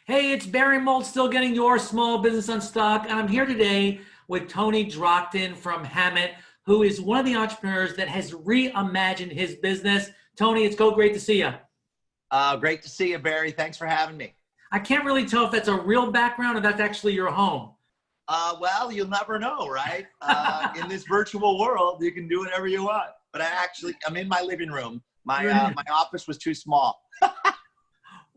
Hey, it's Barry Molt, still getting your small business unstuck. And I'm here today with Tony Drockton from Hammitt, who is one of the entrepreneurs that has reimagined his business. Tony, it's great to see you. Great to see you, Barry. Thanks for having me. I can't really tell if that's a real background or that's actually your home. Well, you'll never know, right? In this virtual world, you can do whatever you want. But I'm in my living room. My office was too small.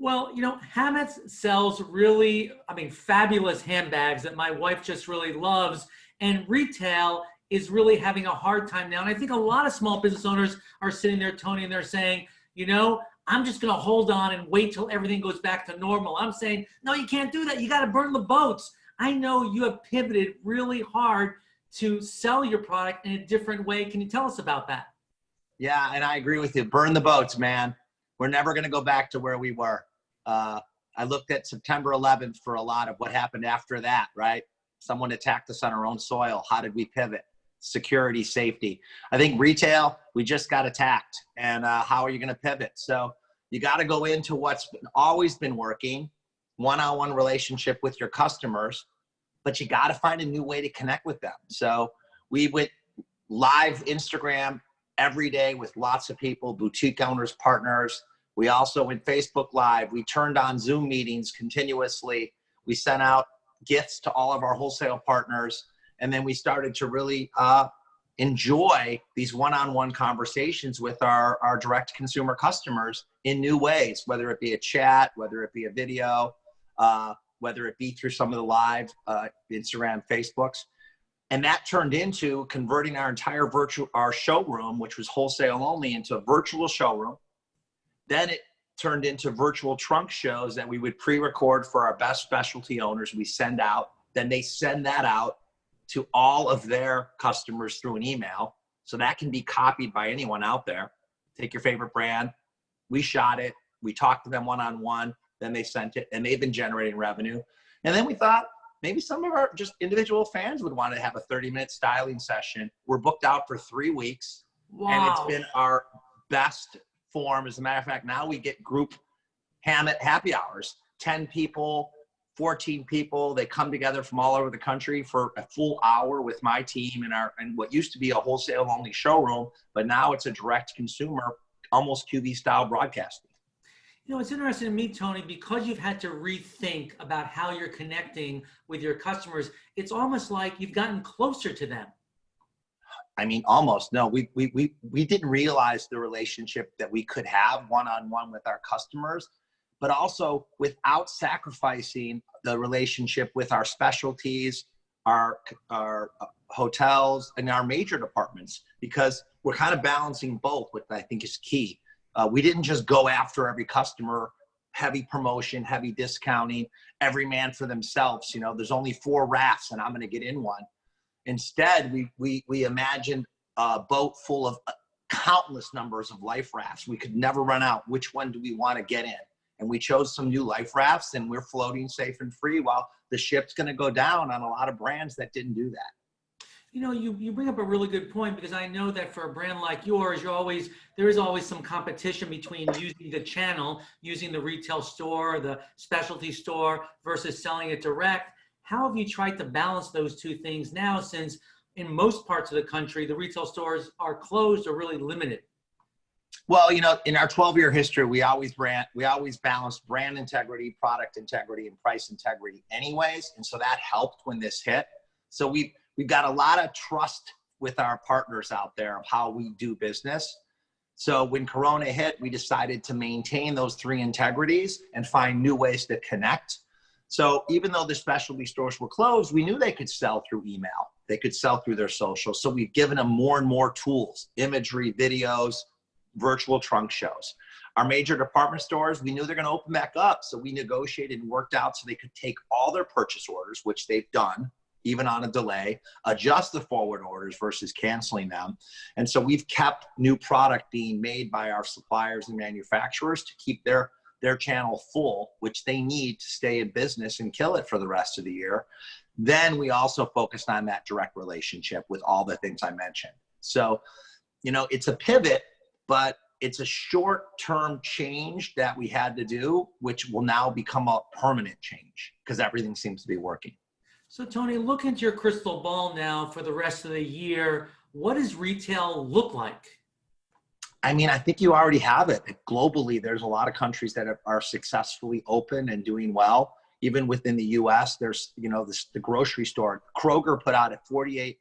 Well, Hammitt sells really, fabulous handbags that my wife just really loves. And retail is really having a hard time now. And I think a lot of small business owners are sitting there, Tony, and they're saying, I'm just going to hold on and wait till everything goes back to normal. I'm saying, no, you can't do that. You got to burn the boats. I know you have pivoted really hard to sell your product in a different way. Can you tell us about that? Yeah, and I agree with you. Burn the boats, man. We're never going to go back to where we were. I looked at September 11th for a lot of what happened after that, right? Someone attacked us on our own soil. How did we pivot? Security, safety. I think retail, we just got attacked. And how are you going to pivot? So you got to go into what's always been working, one-on-one relationship with your customers, but you got to find a new way to connect with them. So we went live Instagram every day with lots of people, boutique owners, partners. We also went Facebook Live. We turned on Zoom meetings continuously. We sent out gifts to all of our wholesale partners. And then we started to really enjoy these one-on-one conversations with our direct consumer customers in new ways, whether it be a chat, whether it be a video, whether it be through some of the live Instagram, Facebooks. And that turned into converting our entire our showroom, which was wholesale only, into a virtual showroom. Then it turned into virtual trunk shows that we would pre-record for our best specialty owners. We send out, then they send that out to all of their customers through an email. So that can be copied by anyone out there. Take your favorite brand. We shot it. We talked to them one-on-one. Then they sent it, and they've been generating revenue. And then we thought maybe some of our just individual fans would want to have a 30-minute styling session. We're booked out for 3 weeks. Wow. And it's been our best form. As a matter of fact, now we get group Hammitt happy hours, 10 people, 14 people. They come together from all over the country for a full hour with my team and what used to be a wholesale only showroom, but now it's a direct consumer, almost QV style broadcasting. It's interesting to me, Tony, because you've had to rethink about how you're connecting with your customers. It's almost like you've gotten closer to them. I mean, almost. No, we didn't realize the relationship that we could have one-on-one with our customers, but also without sacrificing the relationship with our specialties, our hotels, and our major departments, because we're kind of balancing both, which I think is key. We didn't just go after every customer, heavy promotion, heavy discounting, every man for themselves. There's only 4 rafts and I'm going to get in one. Instead, we imagined a boat full of countless numbers of life rafts. We could never run out. Which one do we want to get in? And we chose some new life rafts, and we're floating safe and free while the ship's going to go down on a lot of brands that didn't do that. You bring up a really good point, because I know that for a brand like yours, there is always some competition between using the channel, using the retail store, the specialty store, versus selling it direct. How have you tried to balance those two things now, since in most parts of the country, the retail stores are closed or really limited? Well, in our 12-year history, we always balanced brand integrity, product integrity, and price integrity anyways. And so that helped when this hit. So we've got a lot of trust with our partners out there of how we do business. So when Corona hit, we decided to maintain those 3 integrities and find new ways to connect. So even though the specialty stores were closed, we knew they could sell through email. They could sell through their social. So we've given them more and more tools, imagery, videos, virtual trunk shows. Our major department stores, we knew they're going to open back up. So we negotiated and worked out so they could take all their purchase orders, which they've done, even on a delay, adjust the forward orders versus canceling them. And so we've kept new product being made by our suppliers and manufacturers to keep their channel full, which they need to stay in business and kill it for the rest of the year. Then we also focused on that direct relationship with all the things I mentioned. So, it's a pivot, but it's a short-term change that we had to do, which will now become a permanent change because everything seems to be working. So Tony, look into your crystal ball now for the rest of the year. What does retail look like? I mean, I think you already have it. Globally, there's a lot of countries that are successfully open and doing well. Even within the US, there's, the grocery store. Kroger put out a 48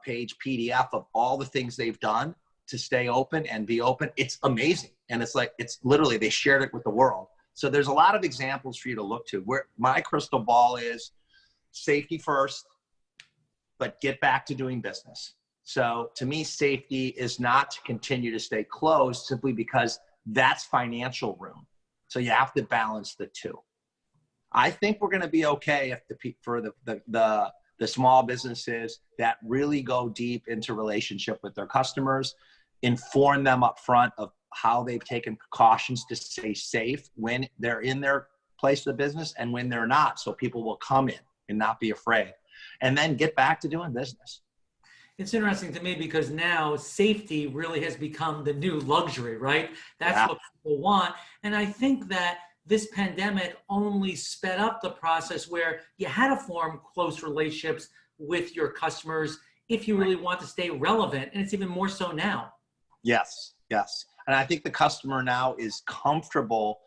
page PDF of all the things they've done to stay open and be open. It's amazing. And it's literally, they shared it with the world. So there's a lot of examples for you to look to. Where my crystal ball is safety first, but get back to doing business. So to me, safety is not to continue to stay closed simply because that's financial room. So you have to balance the two. I think we're going to be okay if for the small businesses that really go deep into relationship with their customers, inform them up front of how they've taken precautions to stay safe when they're in their place of business and when they're not. So people will come in and not be afraid, and then get back to doing business. It's interesting to me because now safety really has become the new luxury, right? That's what people want. And I think that this pandemic only sped up the process where you had to form close relationships with your customers if you really want to stay relevant. And it's even more so now. Yes, yes. And I think the customer now is comfortable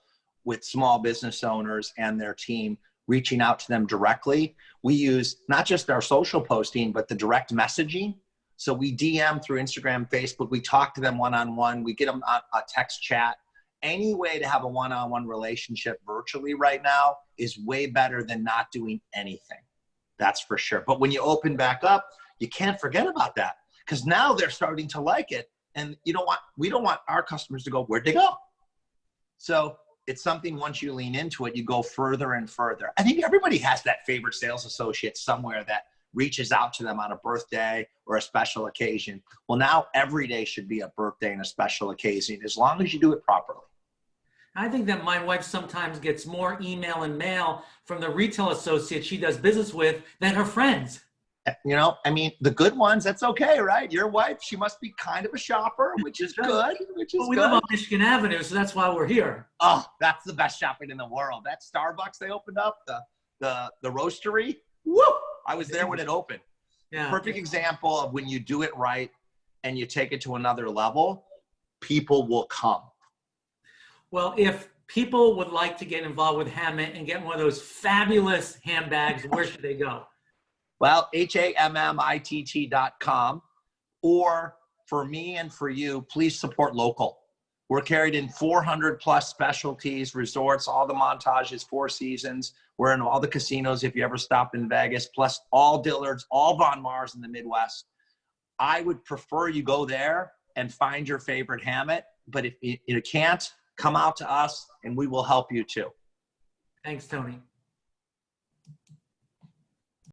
with small business owners and their team reaching out to them directly. We use not just our social posting, but the direct messaging. So we DM through Instagram, Facebook. We talk to them one-on-one. We get them a text chat. Any way to have a one-on-one relationship virtually right now is way better than not doing anything. That's for sure. But when you open back up, you can't forget about that because now they're starting to like it. And we don't want our customers to go, where'd they go? So it's something, once you lean into it, you go further and further. I think everybody has that favorite sales associate somewhere that reaches out to them on a birthday or a special occasion. Well, now every day should be a birthday and a special occasion, as long as you do it properly. I think that my wife sometimes gets more email and mail from the retail associates she does business with than her friends. I mean, the good ones, that's okay, right? Your wife, she must be kind of a shopper, which is good, We live on Michigan Avenue, so that's why we're here. Oh, that's the best shopping in the world. That Starbucks they opened up, the roastery, woo! I was there when it opened. Yeah. Perfect example of when you do it right and you take it to another level, people will come. Well, if people would like to get involved with Hammitt and get one of those fabulous handbags, where should they go? Well, HAMMITT.com, or for me and for you, please support local. We're carried in 400 plus specialties, resorts, all the Montages, Four Seasons. We're in all the casinos if you ever stop in Vegas, plus all Dillard's, all Von Mars in the Midwest. I would prefer you go there and find your favorite Hammitt, but if you can't, come out to us and we will help you too. Thanks, Tony.